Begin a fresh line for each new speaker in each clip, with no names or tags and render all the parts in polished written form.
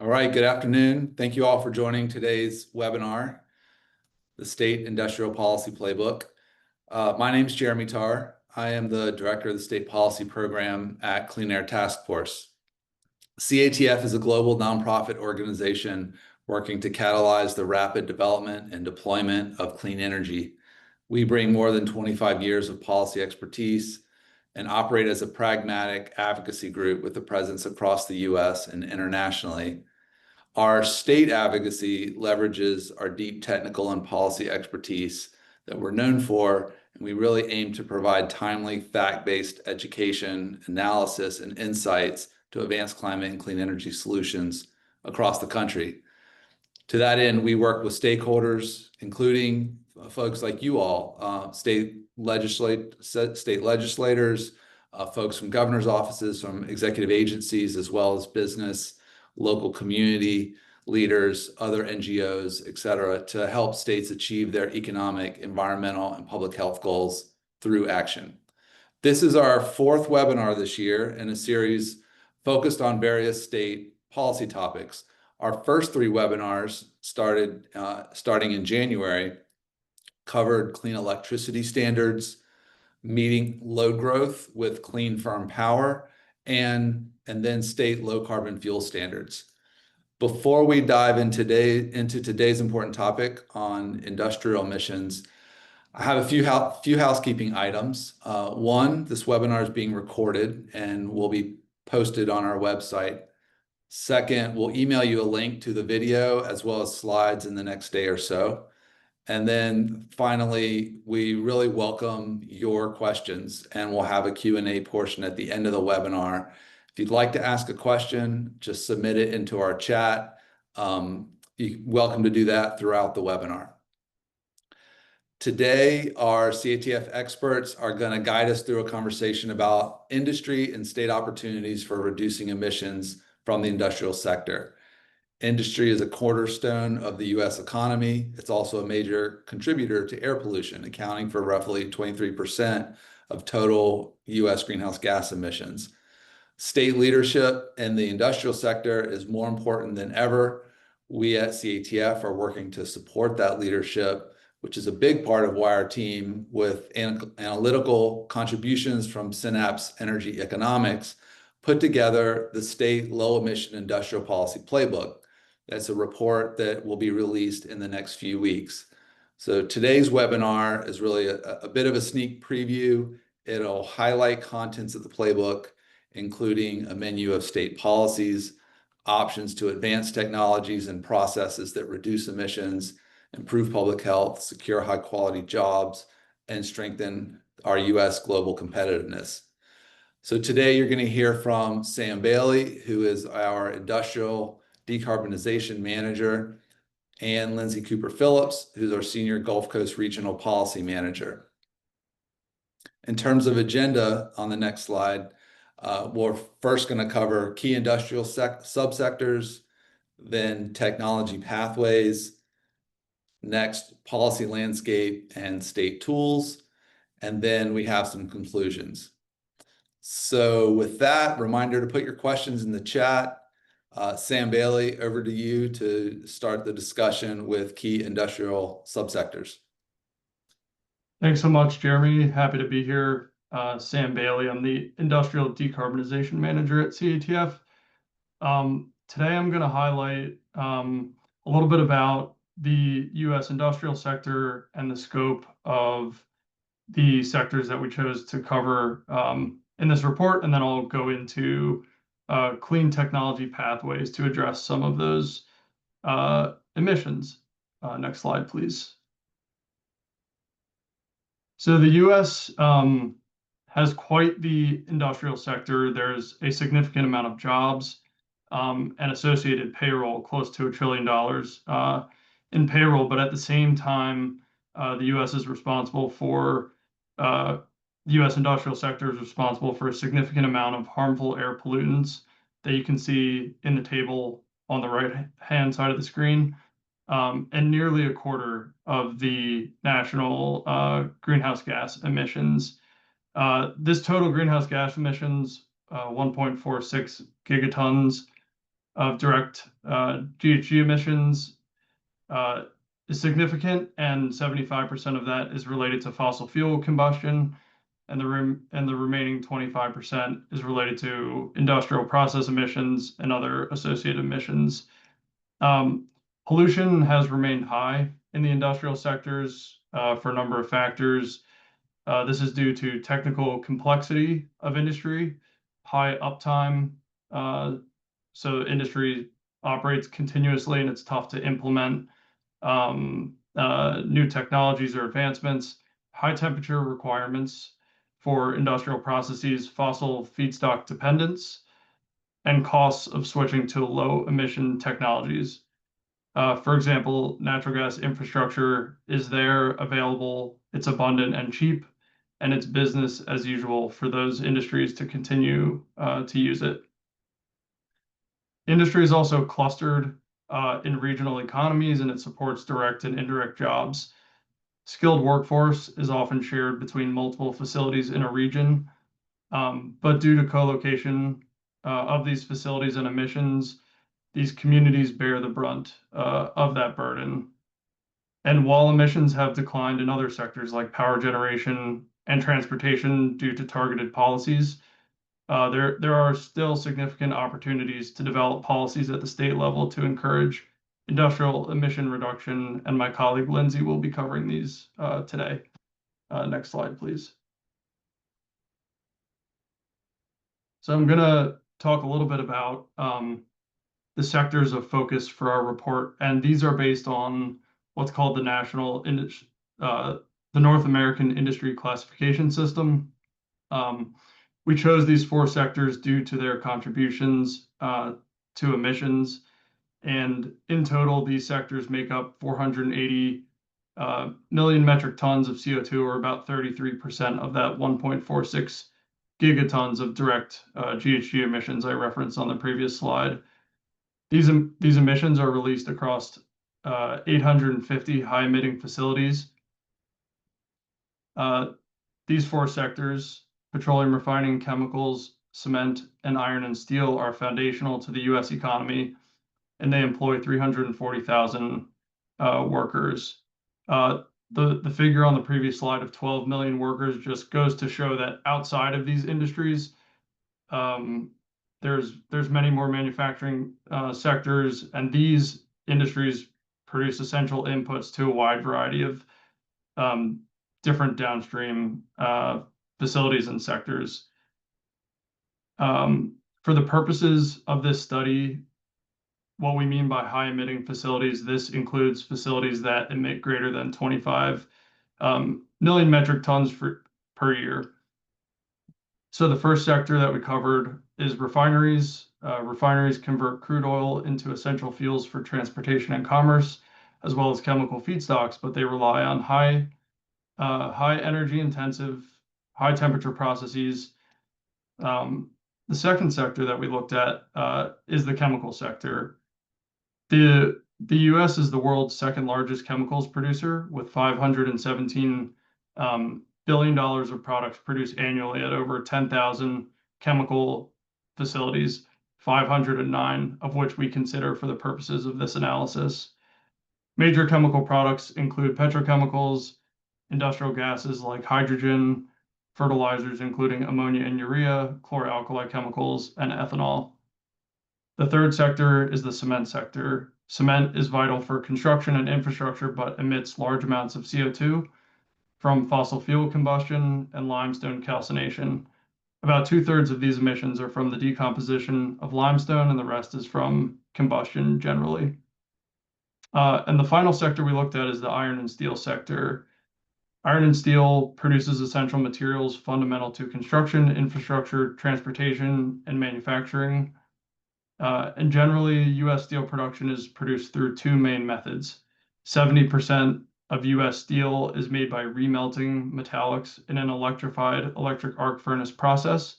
All right, good afternoon. Thank you all for joining today's webinar, the State Industrial Policy Playbook. My name is Jeremy Tarr. I am the Director of the State Policy Program at Clean Air Task Force. CATF is a global nonprofit organization working to catalyze the rapid development and deployment of clean energy. We bring more than 25 years of policy expertise and operate as a pragmatic advocacy group with a presence across the U.S. and internationally. Our state advocacy leverages our deep technical and policy expertise that we're known for, and we really aim to provide timely, fact-based education, analysis, and insights to advance climate and clean energy solutions across the country. To that end, we work with stakeholders, including folks like you all, state legislators, folks from governor's offices, from executive agencies, as well as business, local community leaders, other NGOs, et cetera, to help states achieve their economic, environmental, and public health goals through action. This is our fourth webinar this year in a series focused on various state policy topics. Our first three webinars starting in January covered clean electricity standards, meeting load growth with clean firm power, and then state low carbon fuel standards. Before we dive into today's important topic on industrial emissions, I have a few housekeeping items. One, this webinar is being recorded and will be posted on our website. Second, we'll email you a link to the video as well as slides in the next day or so. And then finally, we really welcome your questions, and we'll have a Q&A portion at the end of the webinar. If you'd like to ask a question, just submit it into our chat. You're welcome to do that throughout the webinar. Today, our CATF experts are going to guide us through a conversation about industry and state opportunities for reducing emissions from the industrial sector. Industry is a cornerstone of the U.S. economy. It's also a major contributor to air pollution, accounting for roughly 23% of total U.S. greenhouse gas emissions. State leadership in the industrial sector is more important than ever. We at CATF are working to support that leadership, which is a big part of why our team, with analytical contributions from Synapse Energy Economics, put together the State Low-Emission Industrial Policy Playbook. That's a report that will be released in the next few weeks. So today's webinar is really a bit of a sneak preview. It'll highlight contents of the playbook, including a menu of state policies, options to advance technologies and processes that reduce emissions, improve public health, secure high-quality jobs, and strengthen our U.S. global competitiveness. So today you're going to hear from Sam Bailey, who is our Industrial Decarbonization Manager, and Lindsay Cooper-Phillips, who's our Senior Gulf Coast Regional Policy Manager. In terms of agenda on the next slide, we're first going to cover key industrial subsectors, then technology pathways, next policy landscape and state tools, and then we have some conclusions. So with that, reminder to put your questions in the chat. Sam Bailey, over to you to start the discussion with key industrial subsectors.
Thanks so much, Jeremy. Happy to be here. Sam Bailey, I'm the Industrial Decarbonization Manager at CATF. Today I'm going to highlight a little bit about the U.S. industrial sector and the scope of the sectors that we chose to cover in this report, and then I'll go into clean technology pathways to address some of those emissions. Next slide, please. So the U.S. has quite the industrial sector. There's a significant amount of jobs and associated payroll, close to $1 trillion in payroll, but at the same time, the U.S. is responsible for the U.S. industrial sector is responsible for a significant amount of harmful air pollutants that you can see in the table on the right-hand side of the screen, and nearly a quarter of the national greenhouse gas emissions. This total greenhouse gas emissions, 1.46 gigatons, of direct GHG emissions is significant, and 75% of that is related to fossil fuel combustion, and the remaining 25% is related to industrial process emissions and other associated emissions. Pollution has remained high in the industrial sectors for a number of factors. This is due to technical complexity of industry, high uptime, so industry operates continuously and it's tough to implement new technologies or advancements, high temperature requirements for industrial processes, fossil feedstock dependence, and costs of switching to low emission technologies. For example, natural gas infrastructure is there, available, it's abundant and cheap, and it's business as usual for those industries to continue to use it. Industry is also clustered in regional economies, and it supports direct and indirect jobs. Skilled workforce is often shared between multiple facilities in a region, but due to co-location of these facilities and emissions, these communities bear the brunt of that burden. And while emissions have declined in other sectors like power generation and transportation due to targeted policies, there are still significant opportunities to develop policies at the state level to encourage industrial emission reduction, and my colleague Lindsay will be covering these today. Next slide, please. So I'm going to talk a little bit about the sectors of focus for our report, and these are based on what's called the North American Industry Classification System. We chose these 4 sectors due to their contributions to emissions, and in total, these sectors make up 480 million metric tons of CO2, or about 33% of that 1.46 gigatons of direct GHG emissions I referenced on the previous slide. These emissions are released across 850 high-emitting facilities. These 4 sectors, petroleum refining, chemicals, cement, and iron and steel, are foundational to the U.S. economy, and they employ 340,000 workers. The figure on the previous slide of 12 million workers just goes to show that outside of these industries, there's many more manufacturing sectors, and these industries produce essential inputs to a wide variety of different downstream facilities and sectors. For the purposes of this study, what we mean by high emitting facilities, this includes facilities that emit greater than 25 million metric tons per year. So the first sector that we covered is refineries. Refineries convert crude oil into essential fuels for transportation and commerce, as well as chemical feedstocks, but they rely on high energy intensive, high temperature processes. The second sector that we looked at is the chemical sector. The U.S. is the world's second largest chemicals producer, with $517 billion of products produced annually at over 10,000 chemical facilities, 509 of which we consider for the purposes of this analysis. Major chemical products include petrochemicals, industrial gases like hydrogen, fertilizers including ammonia and urea, chlor-alkali chemicals, and ethanol. The third sector is the cement sector. Cement is vital for construction and infrastructure, but emits large amounts of CO2 from fossil fuel combustion and limestone calcination. About 2/3 of these emissions are from the decomposition of limestone, and the rest is from combustion generally. And the final sector we looked at is the iron and steel sector. Iron and steel produces essential materials fundamental to construction, infrastructure, transportation, and manufacturing. And generally, U.S. steel production is produced through 2 main methods. 70% of U.S. steel is made by remelting metallics in an electrified electric arc furnace process,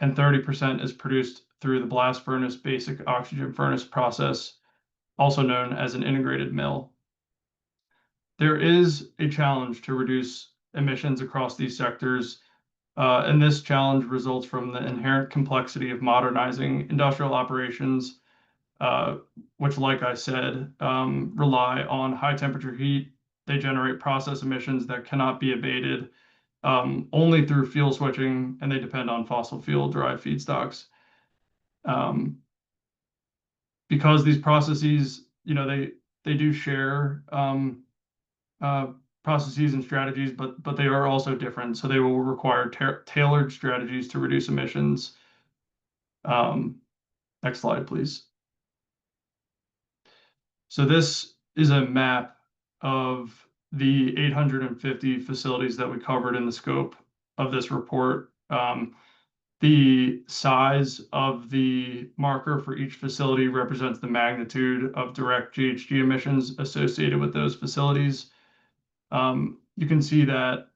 and 30% is produced through the blast furnace basic oxygen furnace process, also known as an integrated mill. There is a challenge to reduce emissions across these sectors, and this challenge results from the inherent complexity of modernizing industrial operations which, like I said, rely on high temperature heat. They generate process emissions that cannot be abated only through fuel switching, and they depend on fossil fuel derived feedstocks. Because these processes, they do share uh, processes and strategies, but they are also different. So they will require tailored strategies to reduce emissions. Next slide, please. So this is a map of the 850 facilities that we covered in the scope of this report. The size of the marker for each facility represents the magnitude of direct GHG emissions associated with those facilities. You can see that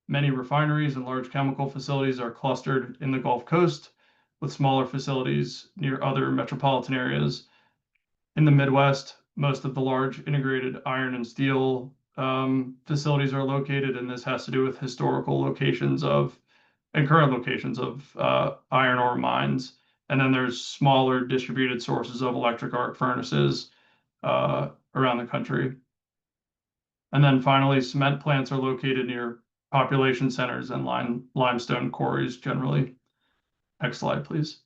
many refineries and large chemical facilities are clustered in the Gulf Coast, with smaller facilities near other metropolitan areas. In the Midwest, most of the large integrated iron and steel facilities are located, and this has to do with historical locations and current locations of iron ore mines. And then there's smaller distributed sources of electric arc furnaces around the country. And then finally, cement plants are located near population centers and limestone quarries generally. Next slide, please.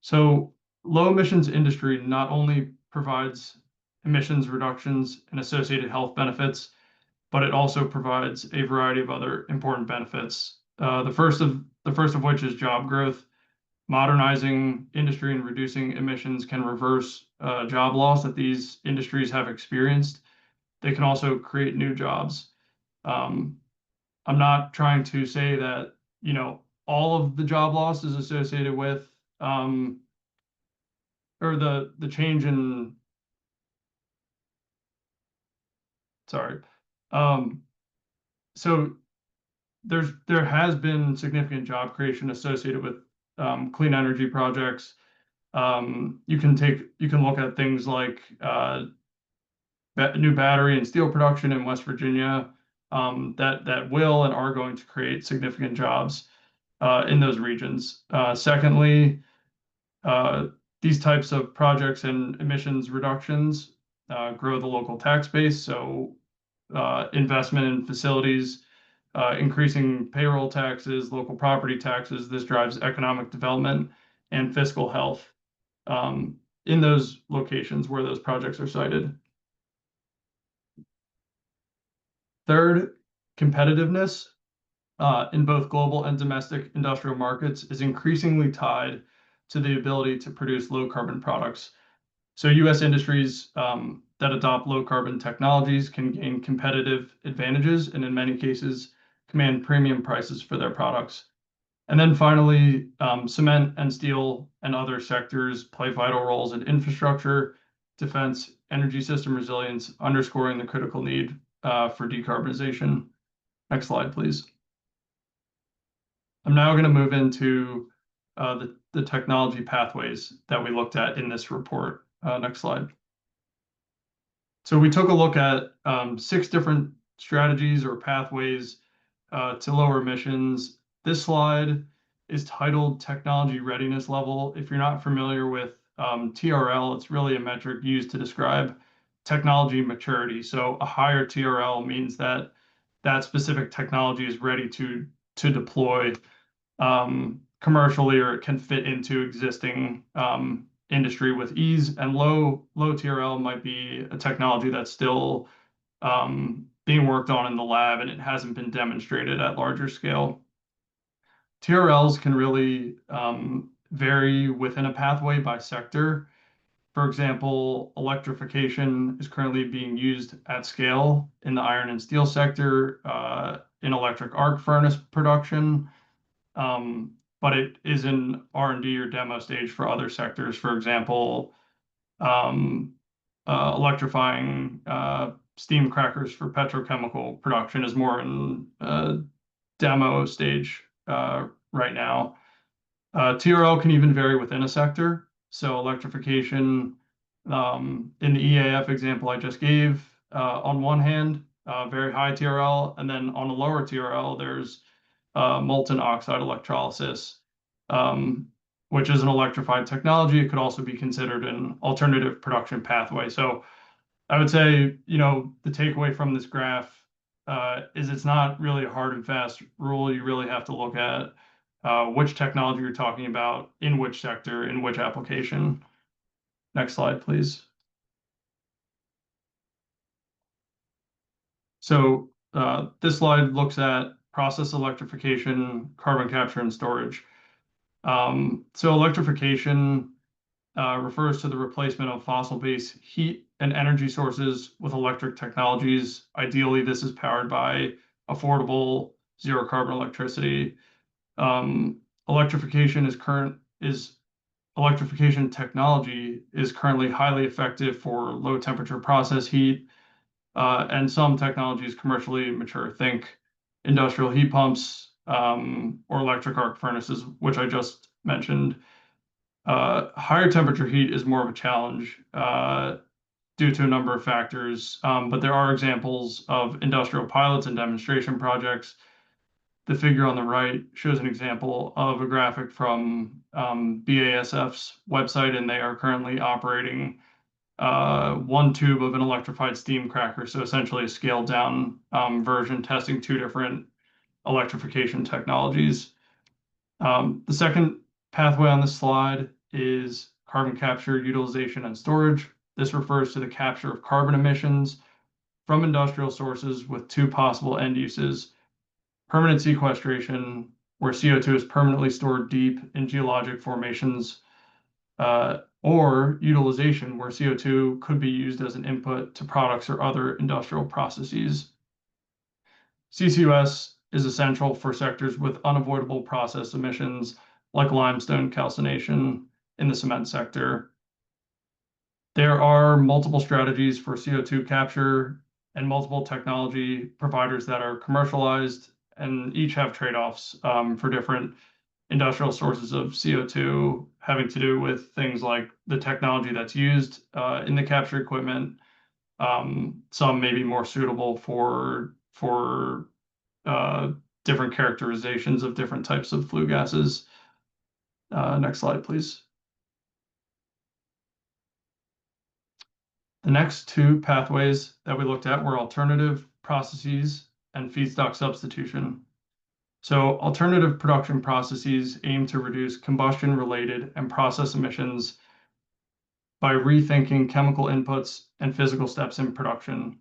So low emissions industry not only provides emissions reductions and associated health benefits, but it also provides a variety of other important benefits. The first of which is job growth. Modernizing industry and reducing emissions can reverse job loss that these industries have experienced. They can also create new jobs. I'm not trying to say that, all of the job loss is associated with or the change in, sorry. So there has been significant job creation associated with clean energy projects. You can look at things like new battery and steel production in West Virginia that will and are going to create significant jobs in those regions. Secondly, these types of projects and emissions reductions grow the local tax base. So investment in facilities, increasing payroll taxes, local property taxes, this drives economic development and fiscal health in those locations where those projects are sited. Third, competitiveness in both global and domestic industrial markets is increasingly tied to the ability to produce low carbon products. So US industries that adopt low carbon technologies can gain competitive advantages and in many cases command premium prices for their products. And then finally, cement and steel and other sectors play vital roles in infrastructure, defense, energy system resilience, underscoring the critical need for decarbonization. Next slide, please. I'm now going to move into the technology pathways that we looked at in this report. Next slide. So we took a look at 6 different strategies or pathways to lower emissions. This slide is titled Technology Readiness Level. If you're not familiar with TRL, it's really a metric used to describe technology maturity. So a higher TRL means that that specific technology is ready to deploy commercially, or it can fit into existing industry with ease. And low TRL might be a technology that's still being worked on in the lab and it hasn't been demonstrated at larger scale. TRLs can really vary within a pathway by sector. For example, electrification is currently being used at scale in the iron and steel sector, in electric arc furnace production, but it is in R&D or demo stage for other sectors. For example, electrifying steam crackers for petrochemical production is more in demo stage right now. TRL can even vary within a sector. So electrification, in the EAF example I just gave, on one hand, very high TRL, and then on a lower TRL, there's molten oxide electrolysis, which is an electrified technology. It could also be considered an alternative production pathway. So I would say, the takeaway from this graph is it's not really a hard and fast rule. You really have to look at which technology you're talking about, in which sector, in which application. Next slide, please. So this slide looks at process electrification, carbon capture, and storage. So electrification refers to the replacement of fossil-based heat and energy sources with electric technologies. Ideally, this is powered by affordable zero-carbon electricity. Electrification technology is currently highly effective for low-temperature process heat, and some technologies commercially mature. Think industrial heat pumps or electric arc furnaces, which I just mentioned. Higher temperature heat is more of a challenge due to a number of factors, but there are examples of industrial pilots and demonstration projects. The figure on the right shows an example of a graphic from BASF's website, and they are currently operating one tube of an electrified steam cracker, so essentially a scaled down version, testing two different electrification technologies. The second pathway on this slide is carbon capture, utilization, and storage. This refers to the capture of carbon emissions from industrial sources with two possible end uses: permanent sequestration, where CO2 is permanently stored deep in geologic formations, or utilization, where CO2 could be used as an input to products or other industrial processes. CCUS is essential for sectors with unavoidable process emissions like limestone calcination in the cement sector. There are multiple strategies for CO2 capture and multiple technology providers that are commercialized, and each have trade-offs for different industrial sources of CO2, having to do with things like the technology that's used in the capture equipment. Some may be more suitable for different characterizations of different types of flue gases. Next slide, please. The next two pathways that we looked at were alternative processes and feedstock substitution. So alternative production processes aim to reduce combustion-related and process emissions by rethinking chemical inputs and physical steps in production.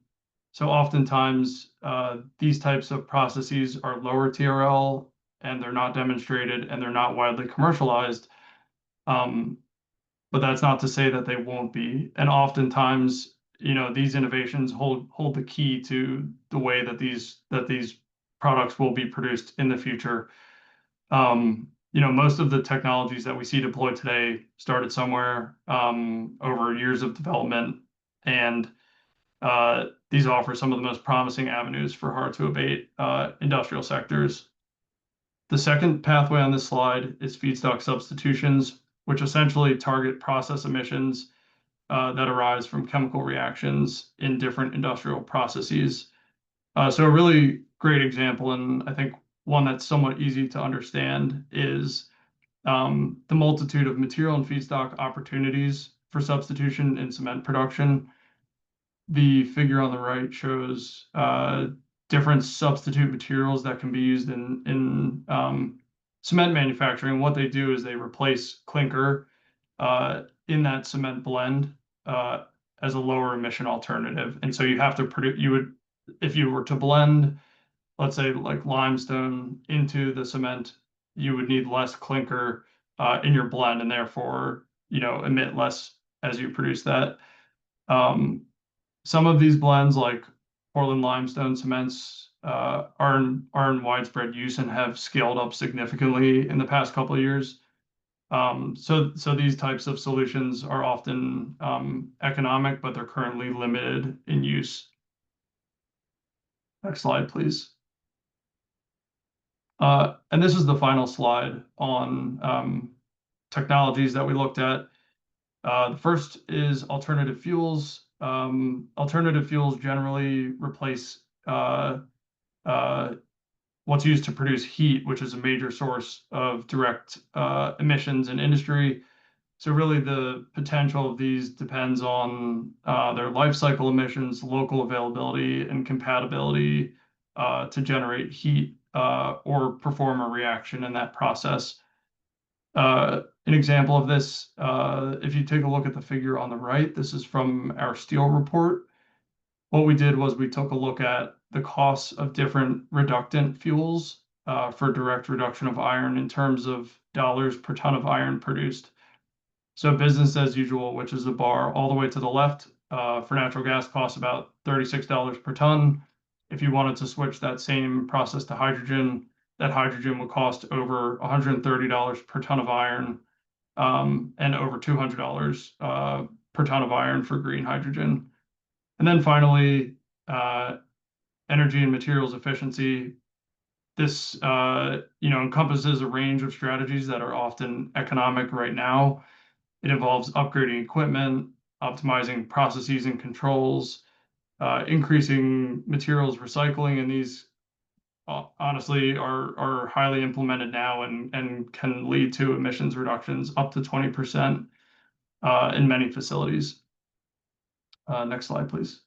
So oftentimes, these types of processes are lower TRL, and they're not demonstrated, and they're not widely commercialized. But that's not to say that they won't be. And oftentimes, these innovations hold the key to the way that these products will be produced in the future. Most of the technologies that we see deployed today started somewhere over years of development, and these offer some of the most promising avenues for hard-to-abate industrial sectors. The second pathway on this slide is feedstock substitutions, which essentially target process emissions that arise from chemical reactions in different industrial processes. So a really great example, and I think one that's somewhat easy to understand, is the multitude of material and feedstock opportunities for substitution in cement production. The figure on the right shows different substitute materials that can be used in cement manufacturing. What they do is they replace clinker in that cement blend as a lower emission alternative. And so you have to produce, if you were to blend, let's say like limestone into the cement, you would need less clinker in your blend, and therefore, emit less as you produce that. Some of these blends, like Portland limestone cements, are in widespread use and have scaled up significantly in the past couple of years. So these types of solutions are often economic, but they're currently limited in use. Next slide, please. And this is the final slide on technologies that we looked at. The first is alternative fuels. Alternative fuels generally replace what's used to produce heat, which is a major source of direct emissions in industry. So really the potential of these depends on their life cycle emissions, local availability, and compatibility to generate heat or perform a reaction in that process. An example of this, if you take a look at the figure on the right, this is from our steel report. What we did was we took a look at the costs of different reductant fuels for direct reduction of iron in terms of dollars per ton of iron produced. So business as usual, which is the bar all the way to the left, for natural gas costs about $36 per ton. If you wanted to switch that same process to hydrogen, that hydrogen would cost over $130 per ton of iron, and over $200 per ton of iron for green hydrogen. And then finally, energy and materials efficiency. This encompasses a range of strategies that are often economic right now. It involves upgrading equipment, optimizing processes and controls, increasing materials recycling, and these honestly are highly implemented now and can lead to emissions reductions up to 20% in many facilities. Next slide, please.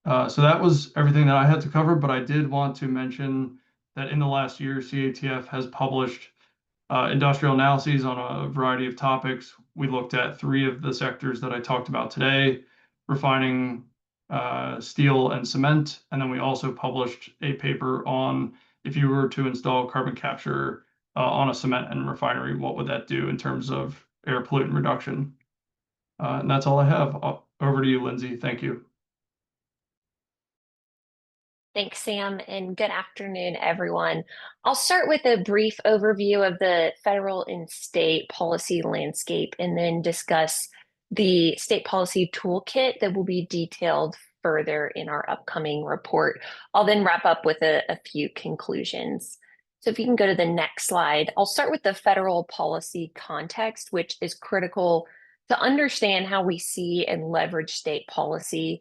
So that was everything that I had to cover, but I did want to mention that in the last year, CATF has published industrial analyses on a variety of topics. We looked at 3 of the sectors that I talked about today: refining, steel, and cement. And then we also published a paper on if you were to install carbon capture on a cement and refinery, what would that do in terms of air pollutant reduction? And that's all I have. Over to you, Lindsay. Thank you.
Thanks, Sam, and good afternoon, everyone. I'll start with a brief overview of the federal and state policy landscape and then discuss the state policy toolkit that will be detailed further in our upcoming report. I'll then wrap up with a few conclusions. So if you can go to the next slide, I'll start with the federal policy context, which is critical to understand how we see and leverage state policy.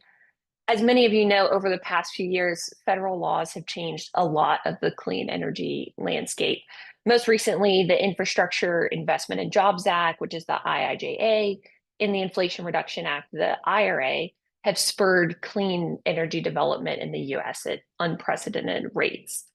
As many of you know, over the past few years, federal laws have changed a lot of the clean energy landscape. Most recently, the Infrastructure Investment and Jobs Act, which is the IIJA, and the Inflation Reduction Act, the IRA, have spurred clean energy development in the US at unprecedented rates.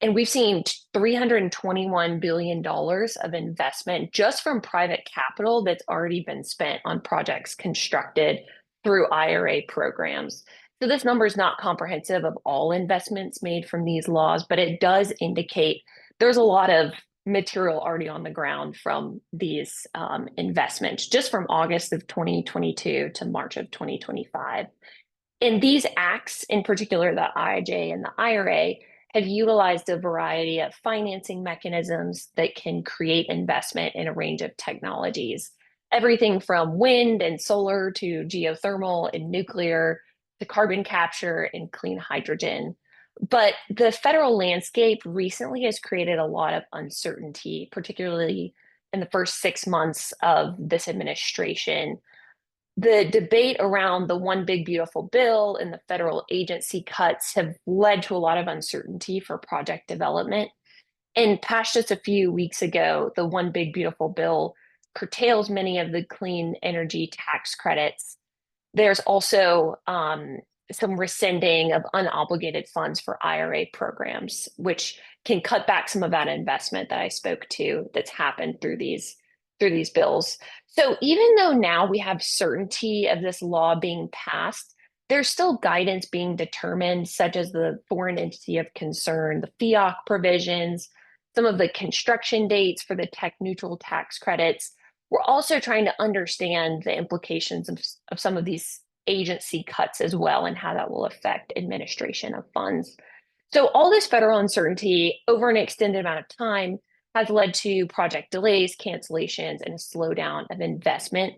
And we've seen $321 billion of investment just from private capital that's already been spent on projects constructed through IRA programs. So this number is not comprehensive of all investments made from these laws, but it does indicate there's a lot of material already on the ground from these investments, just from August of 2022 to March of 2025. And these acts, in particular the IIJA and the IRA, have utilized a variety of financing mechanisms that can create investment in a range of technologies. Everything from wind and solar to geothermal and nuclear to carbon capture and clean hydrogen. But the federal landscape recently has created a lot of uncertainty, particularly in the first 6 months of this administration. The debate around the One Big Beautiful Bill and the federal agency cuts have led to a lot of uncertainty for project development. And past just a few weeks ago, the One Big Beautiful Bill curtails many of the clean energy tax credits. There's also some rescinding of unobligated funds for IRA programs, which can cut back some of that investment that I spoke to that's happened through these bills. So even though now we have certainty of this law being passed, there's still guidance being determined, such as the foreign entity of concern, the FEOC provisions, some of the construction dates for the tech neutral tax credits. We're also trying to understand the implications of some of these agency cuts as well and how that will affect administration of funds. So all this federal uncertainty over an extended amount of time has led to project delays, cancellations, and a slowdown of investment,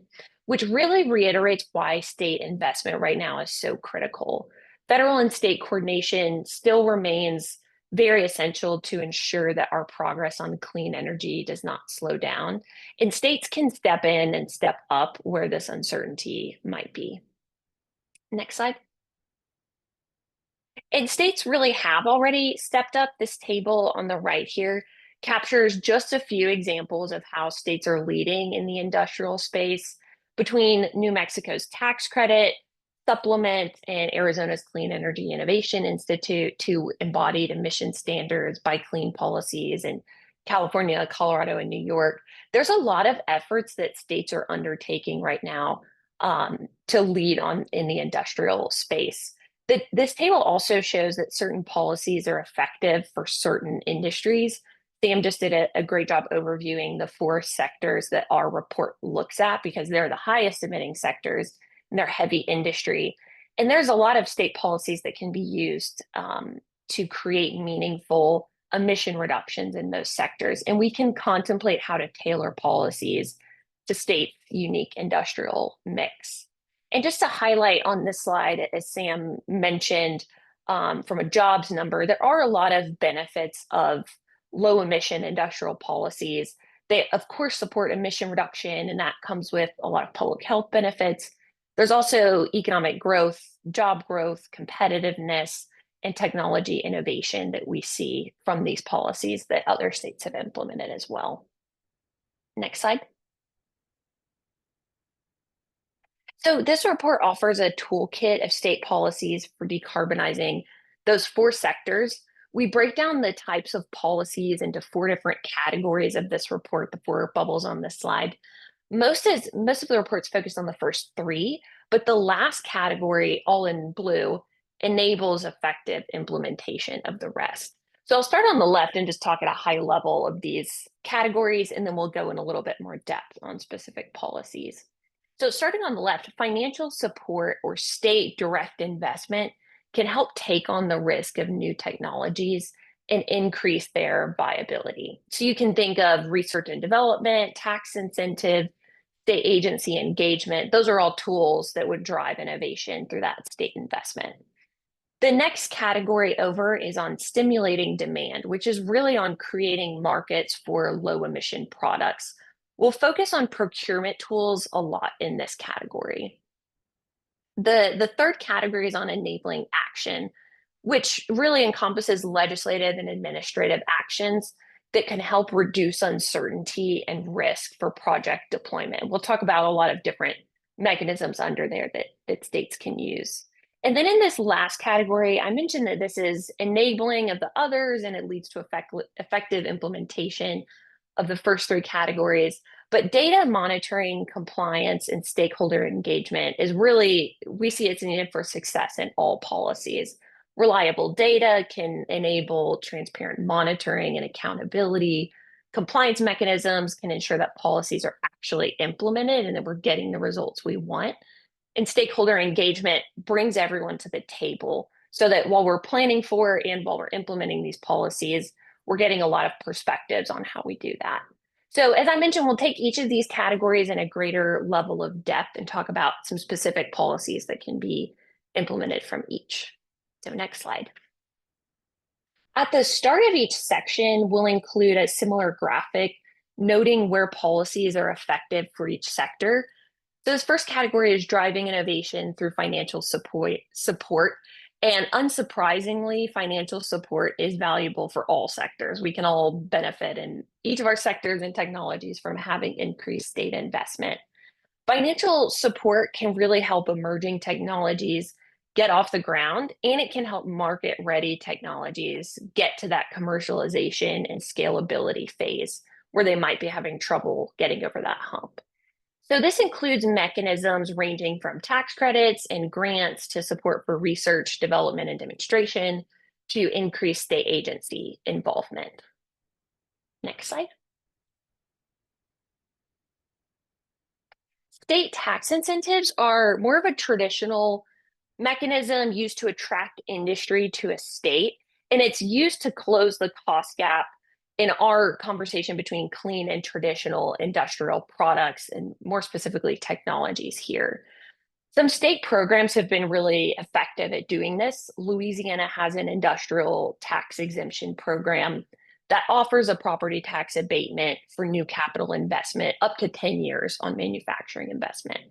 which really reiterates why state investment right now is so critical. Federal and state coordination still remains very essential to ensure that our progress on clean energy does not slow down, and states can step in and step up where this uncertainty might be. Next slide. And states really have already stepped up. This table on the right here captures just a few examples of how states are leading in the industrial space between New Mexico's tax credit supplement and Arizona's Clean Energy Innovation Institute to embodied emission standards by clean policies in California, Colorado, and New York. There's a lot of efforts that states are undertaking right now to lead on in the industrial space. This table also shows that certain policies are effective for certain industries. Sam just did a great job overviewing the 4 sectors that our report looks at because they're the highest emitting sectors and they're heavy industry. And there's a lot of state policies that can be used to create meaningful emission reductions in those sectors. And we can contemplate how to tailor policies to state's unique industrial mix. And just to highlight on this slide, as Sam mentioned, from a jobs number, there are a lot of benefits of low emission industrial policies. They, of course, support emission reduction, and that comes with a lot of public health benefits. There's also economic growth, job growth, competitiveness, and technology innovation that we see from these policies that other states have implemented as well. Next slide. So this report offers a toolkit of state policies for decarbonizing those 4 sectors. We break down the types of policies into 4 different categories of this report, the 4 bubbles on this slide. Most of the report's focused on the first 3, but the last category, all in blue, enables effective implementation of the rest. So I'll start on the left and just talk at a high level of these categories, and then we'll go in a little bit more depth on specific policies. So starting on the left, financial support or state direct investment can help take on the risk of new technologies and increase their viability. So you can think of research and development, tax incentive, state agency engagement. Those are all tools that would drive innovation through that state investment. The next category over is on stimulating demand, which is really on creating markets for low emission products. We'll focus on procurement tools a lot in this category. The third category is on enabling action, which really encompasses legislative and administrative actions that can help reduce uncertainty and risk for project deployment. We'll talk about a lot of different mechanisms under there that states can use. And then in this last category, I mentioned that this is enabling of the others and it leads to effective implementation of the first 3 categories. But data monitoring, compliance, and stakeholder engagement is really, we see it's needed for success in all policies. Reliable data can enable transparent monitoring and accountability. Compliance mechanisms can ensure that policies are actually implemented and that we're getting the results we want. And stakeholder engagement brings everyone to the table so that while we're planning for and while we're implementing these policies, we're getting a lot of perspectives on how we do that. So as I mentioned, we'll take each of these categories in a greater level of depth and talk about some specific policies that can be implemented from each. So next slide. At the start of each section, we'll include a similar graphic noting where policies are effective for each sector. So this first category is driving innovation through financial support. And unsurprisingly, financial support is valuable for all sectors. We can all benefit in each of our sectors and technologies from having increased state investment. Financial support can really help emerging technologies get off the ground, and it can help market-ready technologies get to that commercialization and scalability phase where they might be having trouble getting over that hump. So this includes mechanisms ranging from tax credits and grants to support for research, development, and demonstration to increase state agency involvement. Next slide. State tax incentives are more of a traditional mechanism used to attract industry to a state, and it's used to close the cost gap in our conversation between clean and traditional industrial products, and more specifically technologies here. Some state programs have been really effective at doing this. Louisiana has an industrial tax exemption program that offers a property tax abatement for new capital investment up to 10 years on manufacturing investment.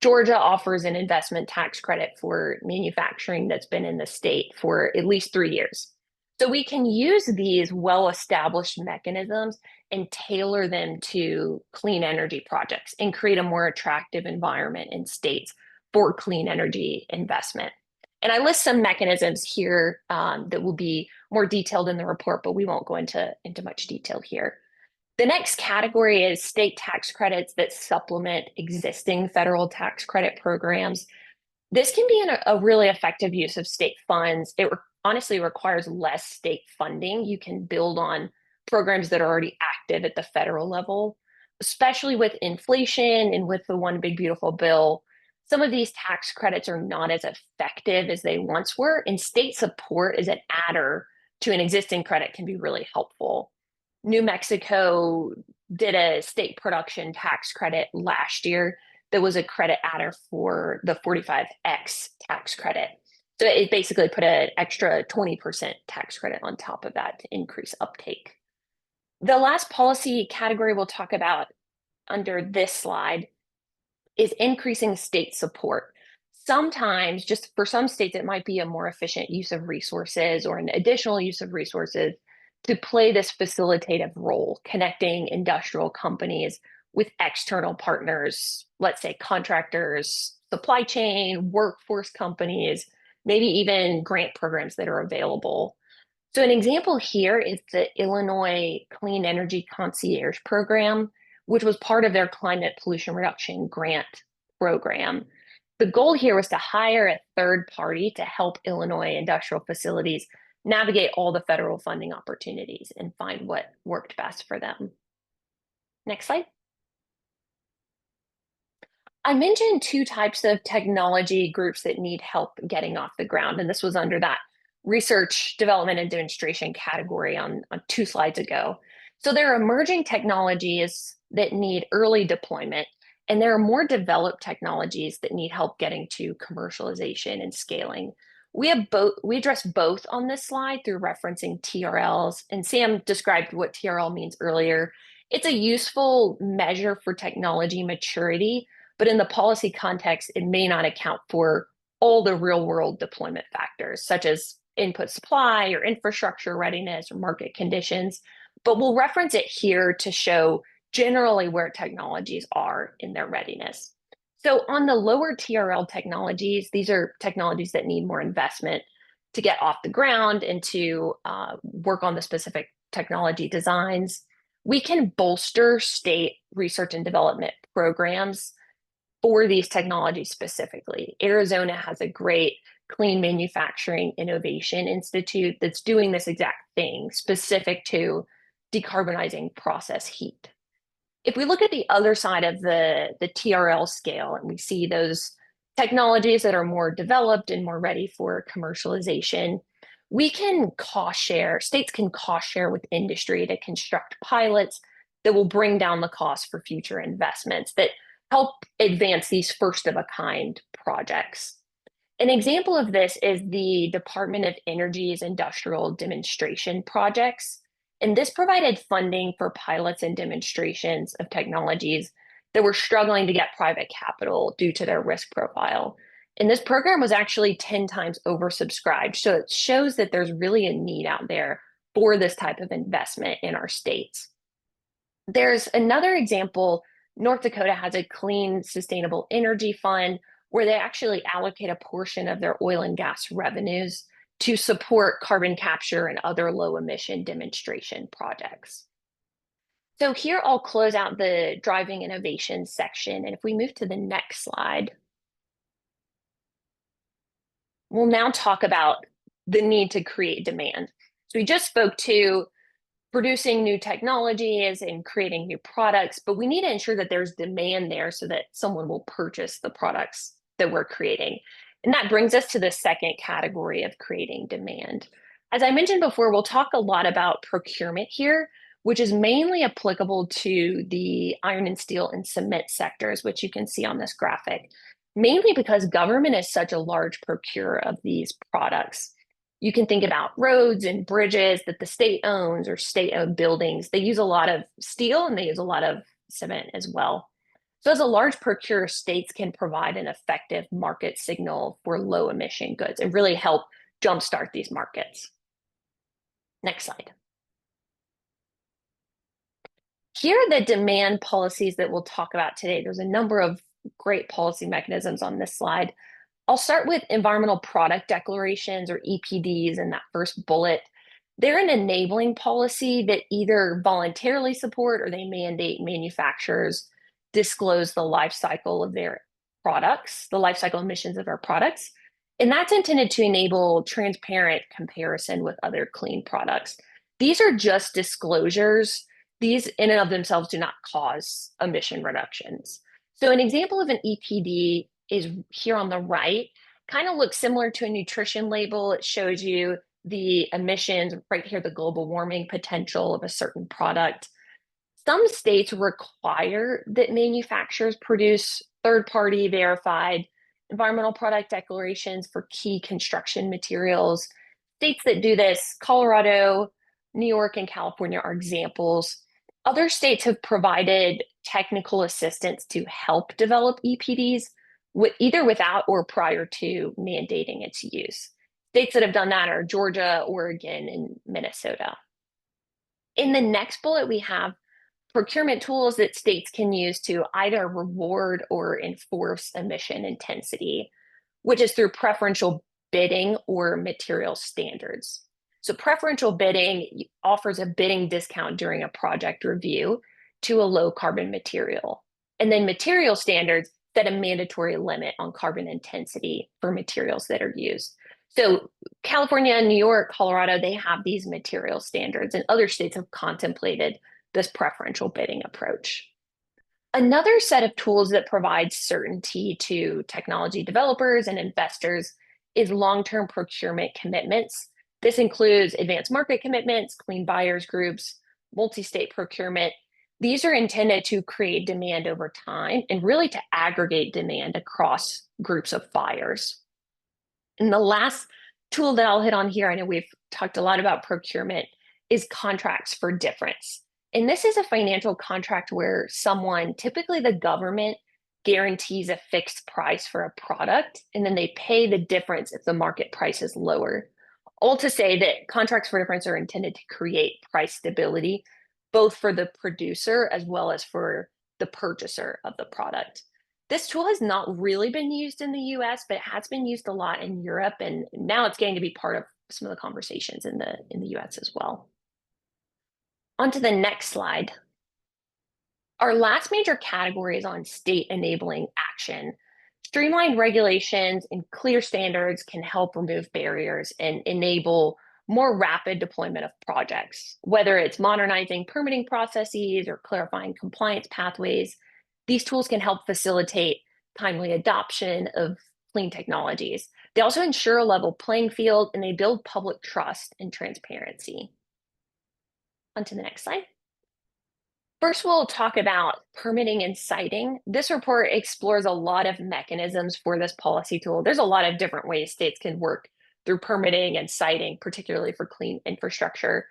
Georgia offers an investment tax credit for manufacturing that's been in the state for at least 3 years. So we can use these well-established mechanisms and tailor them to clean energy projects and create a more attractive environment in states for clean energy investment. And I list some mechanisms here that will be more detailed in the report, but we won't go into much detail here. The next category is state tax credits that supplement existing federal tax credit programs. This can be a really effective use of state funds. It honestly requires less state funding. You can build on programs that are already active at the federal level, especially with inflation and with the One Big Beautiful Bill. Some of these tax credits are not as effective as they once were, and state support as an adder to an existing credit can be really helpful. New Mexico did a state production tax credit last year that was a credit adder for the 45X tax credit. So it basically put an extra 20% tax credit on top of that to increase uptake. The last policy category we'll talk about under this slide is increasing state support. Sometimes, just for some states, it might be a more efficient use of resources or an additional use of resources to play this facilitative role, connecting industrial companies with external partners, let's say contractors, supply chain, workforce companies, maybe even grant programs that are available. So an example here is the Illinois Clean Energy Concierge Program, which was part of their climate pollution reduction grant program. The goal here was to hire a third party to help Illinois industrial facilities navigate all the federal funding opportunities and find what worked best for them. Next slide. I mentioned 2 types of technology groups that need help getting off the ground, and this was under that research, development, and demonstration category on 2 slides ago. So there are emerging technologies that need early deployment, and there are more developed technologies that need help getting to commercialization and scaling. We address both on this slide through referencing TRLs, and Sam described what TRL means earlier. It's a useful measure for technology maturity, but in the policy context, it may not account for all the real-world deployment factors, such as input supply or infrastructure readiness or market conditions. But we'll reference it here to show generally where technologies are in their readiness. So on the lower TRL technologies, these are technologies that need more investment to get off the ground and to work on the specific technology designs. We can bolster state research and development programs for these technologies specifically. Arizona has a great Clean Manufacturing Innovation Institute that's doing this exact thing, specific to decarbonizing process heat. If we look at the other side of the TRL scale and we see those technologies that are more developed and more ready for commercialization, we can cost share, states can cost share with industry to construct pilots that will bring down the cost for future investments that help advance these first of a kind projects. An example of this is the Department of Energy's industrial demonstration projects. And this provided funding for pilots and demonstrations of technologies that were struggling to get private capital due to their risk profile. And this program was actually 10 times oversubscribed. So it shows that there's really a need out there for this type of investment in our states. There's another example. North Dakota has a clean, sustainable energy fund where they actually allocate a portion of their oil and gas revenues to support carbon capture and other low emission demonstration projects. So here I'll close out the driving innovation section. And if we move to the next slide, we'll now talk about the need to create demand. So we just spoke to producing new technologies and creating new products, but we need to ensure that there's demand there so that someone will purchase the products that we're creating. And that brings us to the second category of creating demand. As I mentioned before, we'll talk a lot about procurement here, which is mainly applicable to the iron and steel and cement sectors, which you can see on this graphic, mainly because government is such a large procurer of these products. You can think about roads and bridges that the state owns or state-owned buildings. They use a lot of steel and they use a lot of cement as well. So as a large procurer, states can provide an effective market signal for low emission goods and really help jumpstart these markets. Next slide. Here are the demand policies that we'll talk about today. There's a number of great policy mechanisms on this slide. I'll start with environmental product declarations, or EPDs, in that first bullet. They're an enabling policy that either voluntarily support or they mandate manufacturers disclose the life cycle of their products, the life cycle emissions of our products. And that's intended to enable transparent comparison with other clean products. These are just disclosures. These in and of themselves do not cause emission reductions. So an example of an EPD is here on the right, kind of looks similar to a nutrition label. It shows you the emissions, right here, the global warming potential of a certain product. Some states require that manufacturers produce third-party verified environmental product declarations for key construction materials. States that do this, Colorado, New York, and California are examples. Other states have provided technical assistance to help develop EPDs, either without or prior to mandating its use. States that have done that are Georgia, Oregon, and Minnesota. In the next bullet, we have procurement tools that states can use to either reward or enforce emission intensity, which is through preferential bidding or material standards. So preferential bidding offers a bidding discount during a project review to a low carbon material. And then material standards set a mandatory limit on carbon intensity for materials that are used. So California, New York, Colorado, they have these material standards, and other states have contemplated this preferential bidding approach. Another set of tools that provides certainty to technology developers and investors is long-term procurement commitments. This includes advanced market commitments, clean buyers groups, multi-state procurement. These are intended to create demand over time and really to aggregate demand across groups of buyers. And the last tool that I'll hit on here, I know we've talked a lot about procurement, is contracts for difference. And this is a financial contract where someone, typically the government, guarantees a fixed price for a product, and then they pay the difference if the market price is lower. All to say that contracts for difference are intended to create price stability, both for the producer as well as for the purchaser of the product. This tool has not really been used in the US, but it has been used a lot in Europe, and now it's getting to be part of some of the conversations in the US as well. On to the next slide. Our last major category is on state enabling action. Streamlined regulations and clear standards can help remove barriers and enable more rapid deployment of projects, whether it's modernizing permitting processes or clarifying compliance pathways. These tools can help facilitate timely adoption of clean technologies. They also ensure a level playing field, and they build public trust and transparency. On to the next slide. First, we'll talk about permitting and siting. This report explores a lot of mechanisms for this policy tool. There's a lot of different ways states can work through permitting and siting, particularly for clean infrastructure.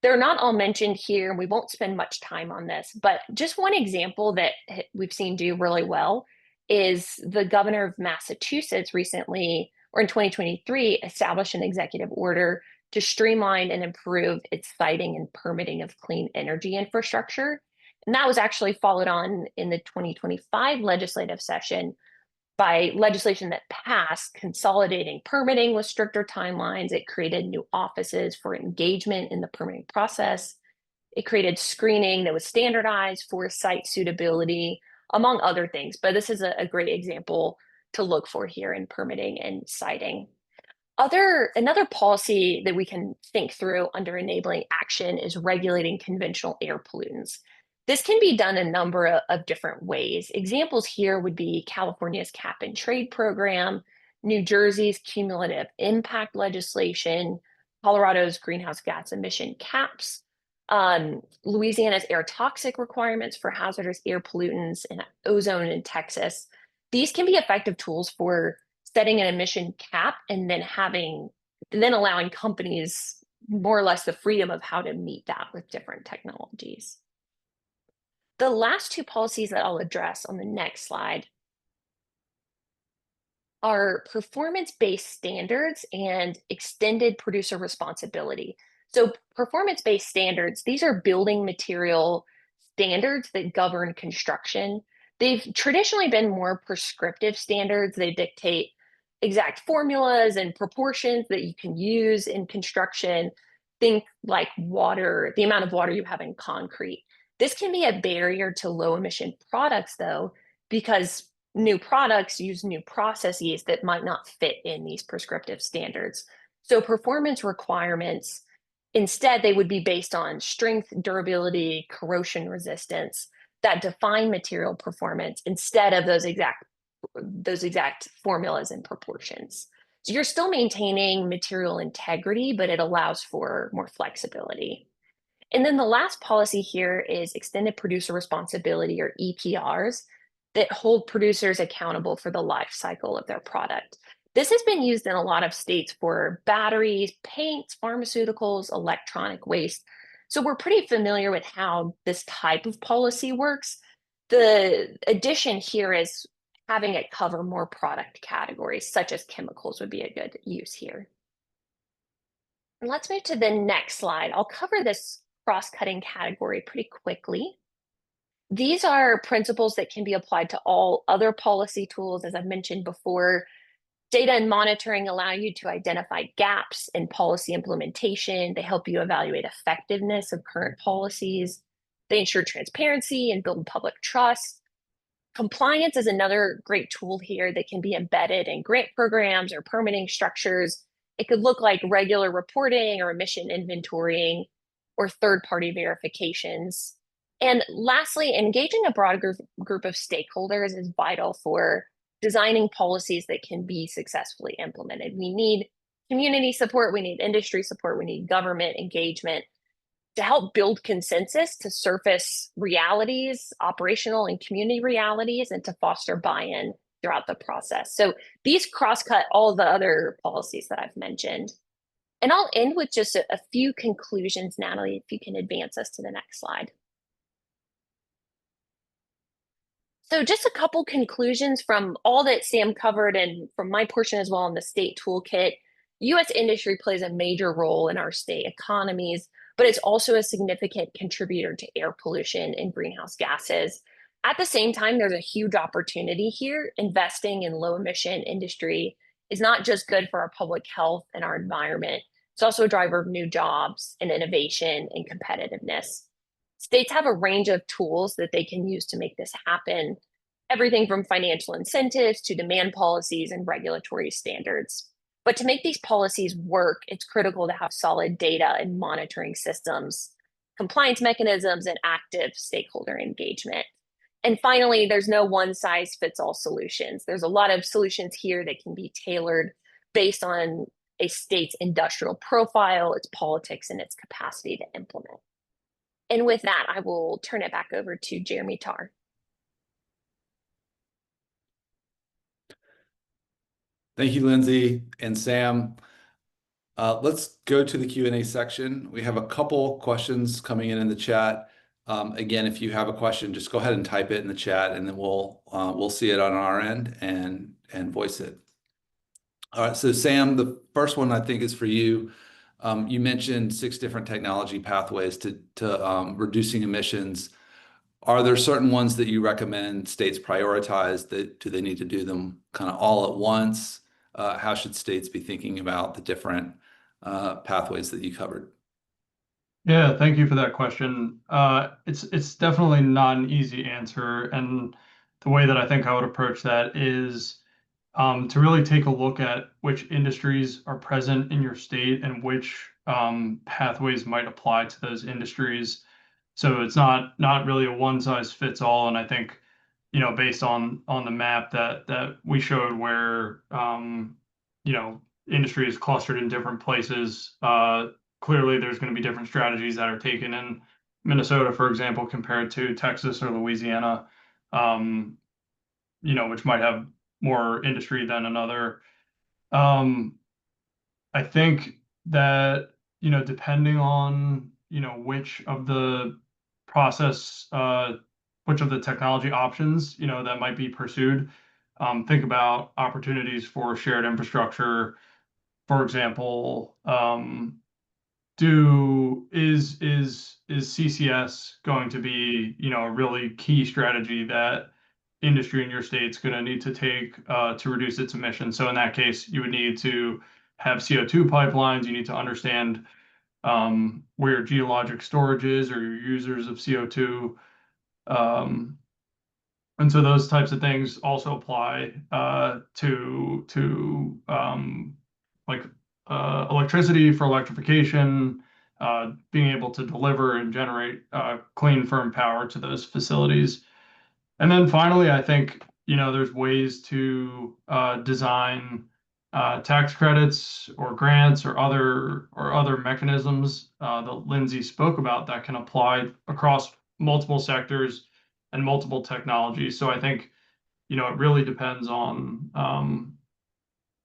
They're not all mentioned here, and we won't spend much time on this, but just one example that we've seen do really well is the governor of Massachusetts recently, or in 2023, established an executive order to streamline and improve its siting and permitting of clean energy infrastructure. And that was actually followed on in the 2025 legislative session by legislation that passed consolidating permitting with stricter timelines. It created new offices for engagement in the permitting process. It created screening that was standardized for site suitability, among other things. But this is a great example to look for here in permitting and siting. Another policy that we can think through under enabling action is regulating conventional air pollutants. This can be done a number of different ways. Examples here would be California's cap and trade program, New Jersey's cumulative impact legislation, Colorado's greenhouse gas emission caps, Louisiana's air toxic requirements for hazardous air pollutants, and ozone in Texas. These can be effective tools for setting an emission cap and then allowing companies more or less the freedom of how to meet that with different technologies. The last two policies that I'll address on the next slide are performance-based standards and extended producer responsibility. So performance-based standards, these are building material standards that govern construction. They've traditionally been more prescriptive standards. They dictate exact formulas and proportions that you can use in construction. Think like water, the amount of water you have in concrete. This can be a barrier to low emission products though, because new products use new processes that might not fit in these prescriptive standards. So performance requirements, instead, they would be based on strength, durability, corrosion resistance that define material performance instead of those exact formulas and proportions. So you're still maintaining material integrity, but it allows for more flexibility. And then the last policy here is extended producer responsibility, or EPRs, that hold producers accountable for the life cycle of their product. This has been used in a lot of states for batteries, paints, pharmaceuticals, electronic waste. So we're pretty familiar with how this type of policy works. The addition here is having it cover more product categories, such as chemicals would be a good use here. And let's move to the next slide. I'll cover this cross-cutting category pretty quickly. These are principles that can be applied to all other policy tools. As I've mentioned before, data and monitoring allow you to identify gaps in policy implementation. They help you evaluate effectiveness of current policies. They ensure transparency and build public trust. Compliance is another great tool here that can be embedded in grant programs or permitting structures. It could look like regular reporting or emission inventorying or third-party verifications. And lastly, engaging a broad group of stakeholders is vital for designing policies that can be successfully implemented. We need community support, we need industry support, we need government engagement to help build consensus, to surface realities, operational and community realities, and to foster buy-in throughout the process. So these cross-cut all the other policies that I've mentioned. And I'll end with just a few conclusions, Natalie, if you can advance us to the next slide. So just a couple conclusions from all that Sam covered and from my portion as well in the state toolkit. U.S. industry plays a major role in our state economies, but it's also a significant contributor to air pollution and greenhouse gases. At the same time, there's a huge opportunity here. Investing in low emission industry is not just good for our public health and our environment. It's also a driver of new jobs and innovation and competitiveness. States have a range of tools that they can use to make this happen, everything from financial incentives to demand policies and regulatory standards. But to make these policies work, it's critical to have solid data and monitoring systems, compliance mechanisms, and active stakeholder engagement. And finally, there's no one-size-fits-all solutions. There's a lot of solutions here that can be tailored based on a state's industrial profile, its politics, and its capacity to implement. And with that, I will turn it back over to Jeremy Tarr.
Thank you, Lindsay and Sam. Let's go to the Q&A section. We have a couple questions coming in the chat. Again, if you have a question, just go ahead and type it in the chat, and then we'll see it on our end and voice it. All right, so Sam, the first one I think is for you. You mentioned 6 different technology pathways to reducing emissions. Are there certain ones that you recommend states prioritize? Do they need to do them kind of all at once? How should states be thinking about the different pathways that you covered?
Yeah, thank you for that question. It's definitely not an easy answer, and the way that I think I would approach that is to really take a look at which industries are present in your state and which pathways might apply to those industries. So it's not really a one size fits all, and I think based on the map that we showed where industry is clustered in different places. Clearly, there's going to be different strategies that are taken in Minnesota, for example, compared to Texas or Louisiana, which might have more industry than another. I think that, depending on, which of the process which of the technology options, that might be pursued. Think about opportunities for shared infrastructure. For example, is CCS going to be, a really key strategy that industry in your state's going to need to take to reduce its emissions? So in that case, you would need to have CO2 pipelines. You need to understand where your geologic storage is or your users of CO2. And so those types of things also apply to like electricity for electrification, being able to deliver and generate clean, firm power to those facilities. And then finally, I think, there's ways to design tax credits or grants or other mechanisms that Lindsay spoke about that can apply across multiple sectors and multiple technologies. So I think, it really depends on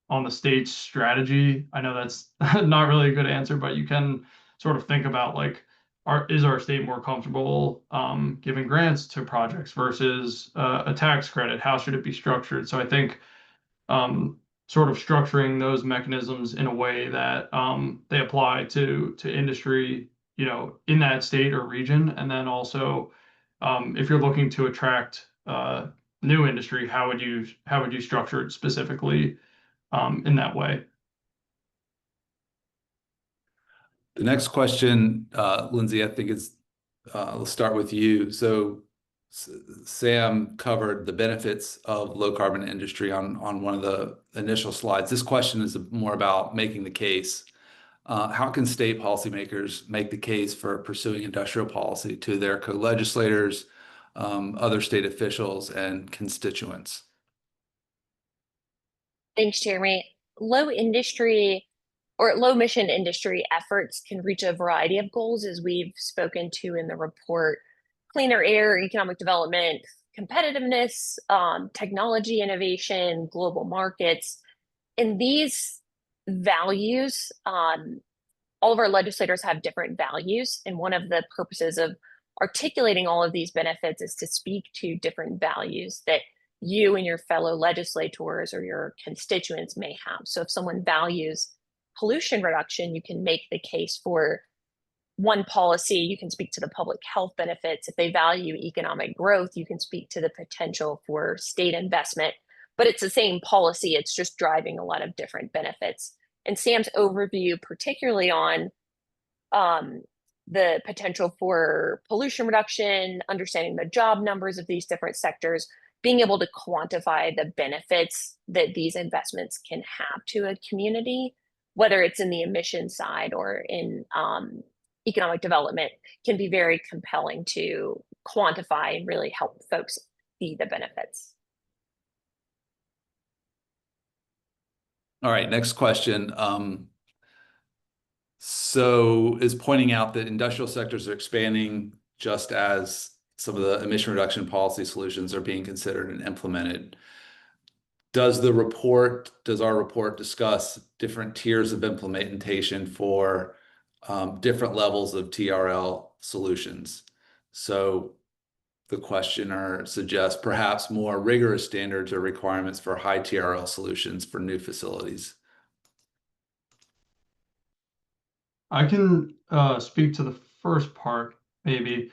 the state's strategy. I know that's not really a good answer, but you can sort of think about like, is our state more comfortable giving grants to projects versus a tax credit? How should it be structured? So I think sort of structuring those mechanisms in a way that they apply to industry, in that state or region. And then also, if you're looking to attract new industry, how would you structure it specifically in that way?
The next question, Lindsay, I think is, let's start with you. So Sam covered the benefits of low carbon industry on one of the initial slides. This question is more about making the case. How can state policymakers make the case for pursuing industrial policy to their co-legislators, other state officials, and constituents?
Thanks, Jeremy. Low emission industry efforts can reach a variety of goals, as we've spoken to in the report: cleaner air, economic development, competitiveness, technology innovation, global markets. And these values, all of our legislators have different values. And one of the purposes of articulating all of these benefits is to speak to different values that you and your fellow legislators or your constituents may have. So if someone values pollution reduction, you can make the case for one policy. You can speak to the public health benefits. If they value economic growth, you can speak to the potential for state investment. But it's the same policy, it's just driving a lot of different benefits. And Sam's overview, particularly on the potential for pollution reduction, understanding the job numbers of these different sectors, being able to quantify the benefits that these investments can have to a community, whether it's in the emission side or in economic development, can be very compelling to quantify and really help folks see the benefits.
All right, next question. So is pointing out that industrial sectors are expanding just as some of the emission reduction policy solutions are being considered and implemented. Does our report discuss different tiers of implementation for different levels of TRL solutions? So the questioner suggests perhaps more rigorous standards or requirements for high TRL solutions for new facilities.
I can speak to the first part, maybe.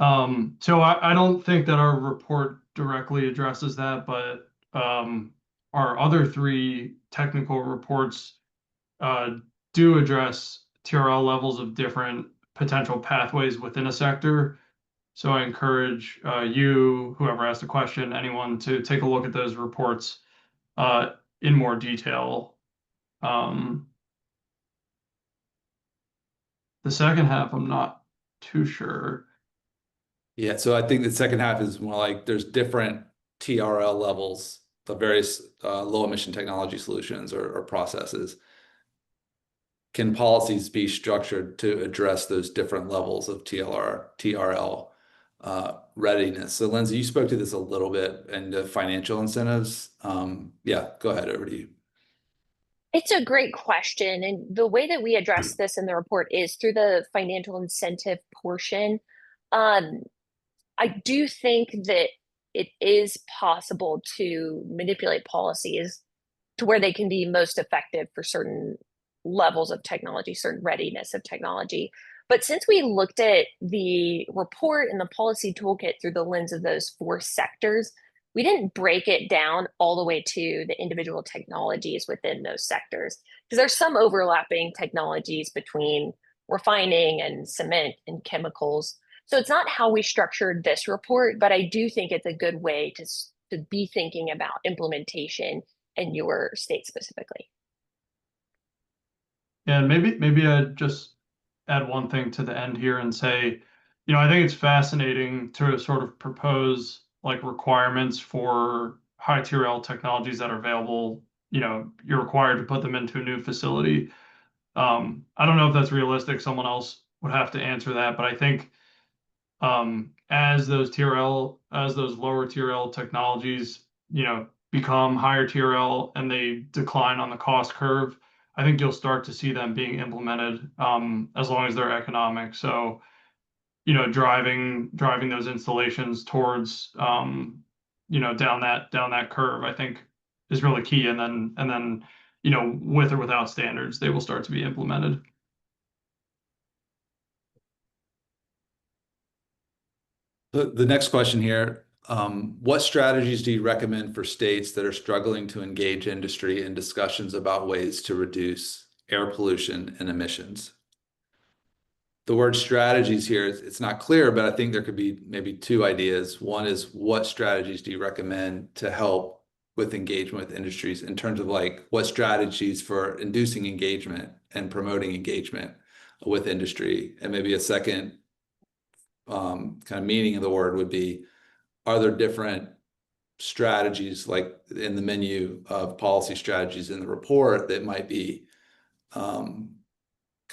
So I don't think that our report directly addresses that, but our other three technical reports do address TRL levels of different potential pathways within a sector. So I encourage you, whoever asked the question, anyone, to take a look at those reports in more detail. The second half, I'm not too sure.
Yeah, so I think the second half is more like there's different TRL levels, the various low emission technology solutions or processes. Can policies be structured to address those different levels of TRL readiness? So Lindsay, you spoke to this a little bit, and the financial incentives. Yeah, go ahead, over to you.
It's a great question. And the way that we address this in the report is through the financial incentive portion. I do think that it is possible to manipulate policies to where they can be most effective for certain levels of technology, certain readiness of technology. But since we looked at the report and the policy toolkit through the lens of those four sectors, we didn't break it down all the way to the individual technologies within those sectors, because there's some overlapping technologies between refining and cement and chemicals. So it's not how we structured this report, but I do think it's a good way to be thinking about implementation in your state specifically.
And maybe I'd just add one thing to the end here and say, I think it's fascinating to sort of propose like requirements for high TRL technologies that are available. You're required to put them into a new facility. I don't know if that's realistic. Someone else would have to answer that, but I think as those lower TRL technologies, become higher TRL and they decline on the cost curve, I think you'll start to see them being implemented as long as they're economic. So, driving those installations towards down that curve, I think is really key. And then with or without standards, they will start to be implemented.
The next question here, what strategies do you recommend for states that are struggling to engage industry in discussions about ways to reduce air pollution and emissions? The word strategies here, it's not clear, but I think there could be maybe two ideas. One is, what strategies do you recommend to help with engagement with industries in terms of like what strategies for inducing engagement and promoting engagement with industry? And maybe a second kind of meaning of the word would be, are there different strategies like in the menu of policy strategies in the report that might be kind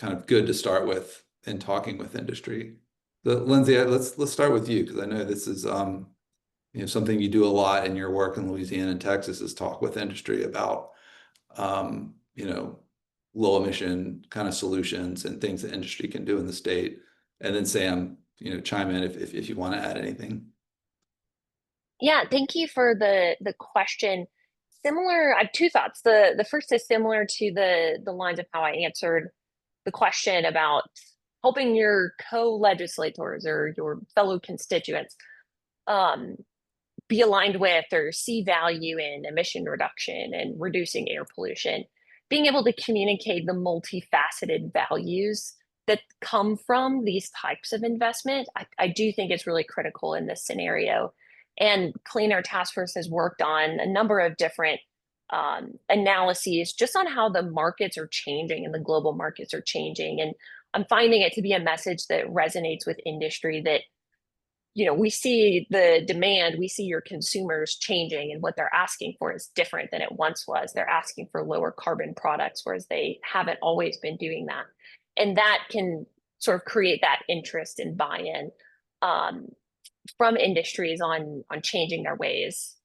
of good to start with in talking with industry? Lindsay, let's start with you, because I know this is something you do a lot in your work in Louisiana and Texas, is talk with industry about low emission kind of solutions and things that industry can do in the state. And then Sam, chime in if you want to add anything.
Yeah, thank you for the question. Similar, I have two thoughts. The first is similar to the lines of how I answered the question about helping your co-legislators or your fellow constituents be aligned with or see value in emission reduction and reducing air pollution. Being able to communicate the multifaceted values that come from these types of investment, I do think it's really critical in this scenario. And Clean Air Task Force has worked on a number of different analyses just on how the markets are changing and the global markets are changing. And I'm finding it to be a message that resonates with industry, that we see the demand, we see your consumers changing, and what they're asking for is different than it once was. They're asking for lower carbon products, whereas they haven't always been doing that. And that can sort of create that interest and buy-in from industries on changing their ways,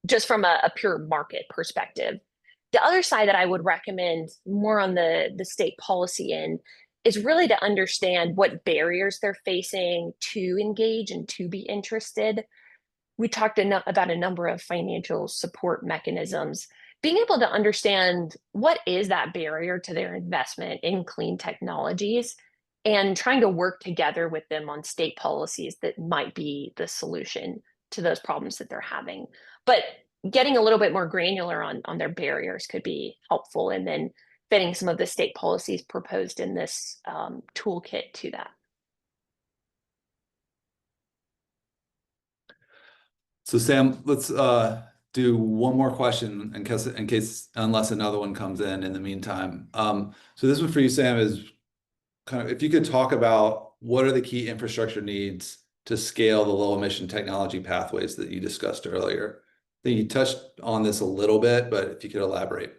just from a pure market perspective. The other side that I would recommend more on the state policy end is really to understand what barriers they're facing to engage and to be interested. We talked about a number of financial support mechanisms. Being able to understand what is that barrier to their investment in clean technologies and trying to work together with them on state policies that might be the solution to those problems that they're having. But getting a little bit more granular on their barriers could be helpful, and then fitting some of the state policies proposed in this toolkit to that.
So Sam, let's do one more question in case unless another one comes in the meantime. So this one for you, Sam, is kind of, if you could talk about what are the key infrastructure needs to scale the low emission technology pathways that you discussed earlier. I think you touched on this a little bit, but if you could elaborate.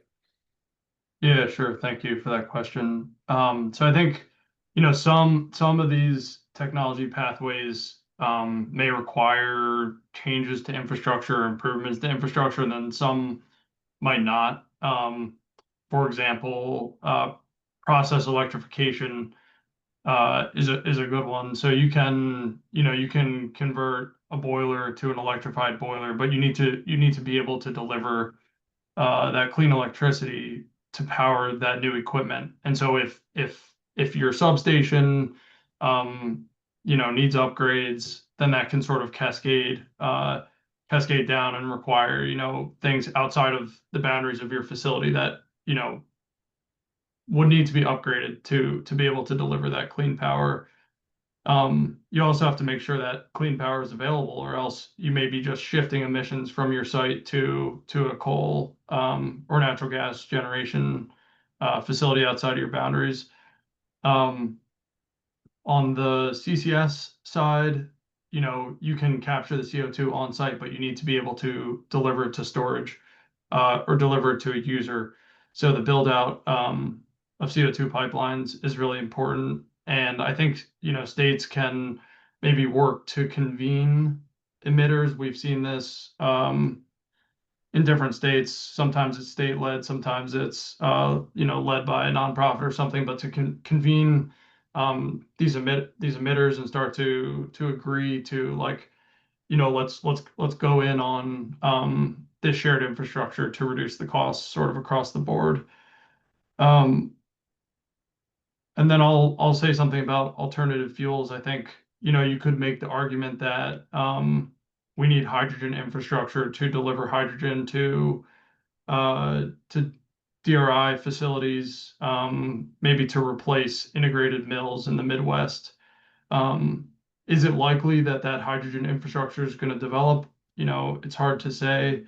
Yeah, sure. Thank you for that question. So I think, some of these technology pathways may require changes to infrastructure, improvements to infrastructure, and then some might not. For example, process electrification is a good one. So you can convert a boiler to an electrified boiler, but you need to be able to deliver that clean electricity to power that new equipment. And so if your substation needs upgrades, then that can sort of cascade down and require things outside of the boundaries of your facility that would need to be upgraded to be able to deliver that clean power. You also have to make sure that clean power is available, or else you may be just shifting emissions from your site to a coal or natural gas generation facility outside of your boundaries. On the CCS side, you can capture the CO2 on site, but you need to be able to deliver it to storage or deliver it to a user. So the build out of CO2 pipelines is really important. And I think, states can maybe work to convene emitters. We've seen this in different states. Sometimes it's state-led, sometimes it's led by a nonprofit or something, but to convene these emitters and start to agree to, like, let's go in on this shared infrastructure to reduce the costs sort of across the board. And then I'll say something about alternative fuels. I think you could make the argument that we need hydrogen infrastructure to deliver hydrogen to DRI facilities, maybe to replace integrated mills in the Midwest. Is it likely that hydrogen infrastructure is going to develop? It's hard to say.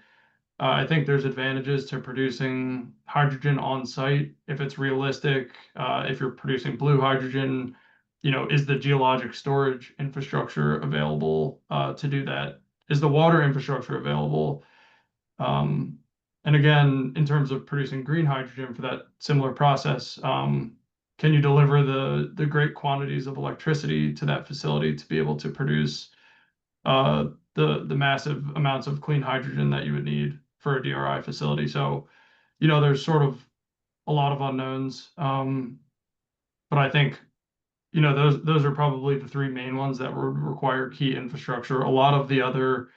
I think there's advantages to producing hydrogen on site if it's realistic. If you're producing blue hydrogen, is the geologic storage infrastructure available to do that? Is the water infrastructure available? And again, in terms of producing green hydrogen for that similar process, can you deliver the great quantities of electricity to that facility to be able to produce the massive amounts of clean hydrogen that you would need for a DRI facility? So, there's sort of a lot of unknowns, but I think those are probably the three main ones that would require key infrastructure. A lot of the other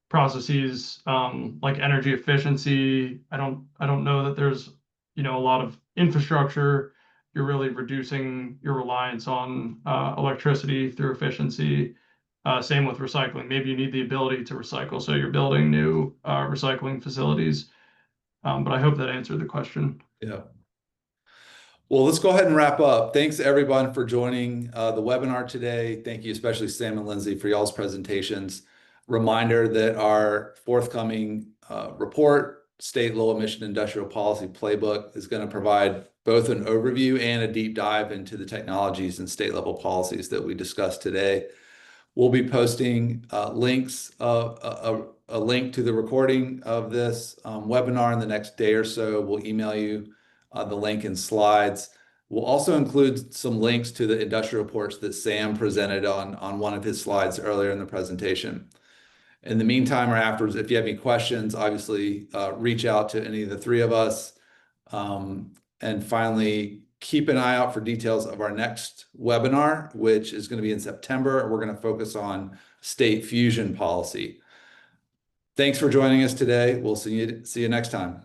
processes, like energy efficiency, I don't know that there's a lot of infrastructure. You're really reducing your reliance on electricity through efficiency. Same with recycling. Maybe you need the ability to recycle, so you're building new recycling facilities. But I hope that answered the question.
Yeah. Well, let's go ahead and wrap up. Thanks everyone for joining the webinar today. Thank you, especially Sam and Lindsay, for y'all's presentations. Reminder that our forthcoming report, State Low-Emission Industrial Policy Playbook, is going to provide both an overview and a deep dive into the technologies and state-level policies that we discussed today. We'll be posting links, a link to the recording of this webinar in the next day or so. We'll email you the link and slides. We'll also include some links to the industrial reports that Sam presented on one of his slides earlier in the presentation. In the meantime or afterwards, if you have any questions, obviously reach out to any of the three of us. And finally, keep an eye out for details of our next webinar, which is going to be in September. We're going to focus on state fusion policy. Thanks for joining us today. We'll see you next time.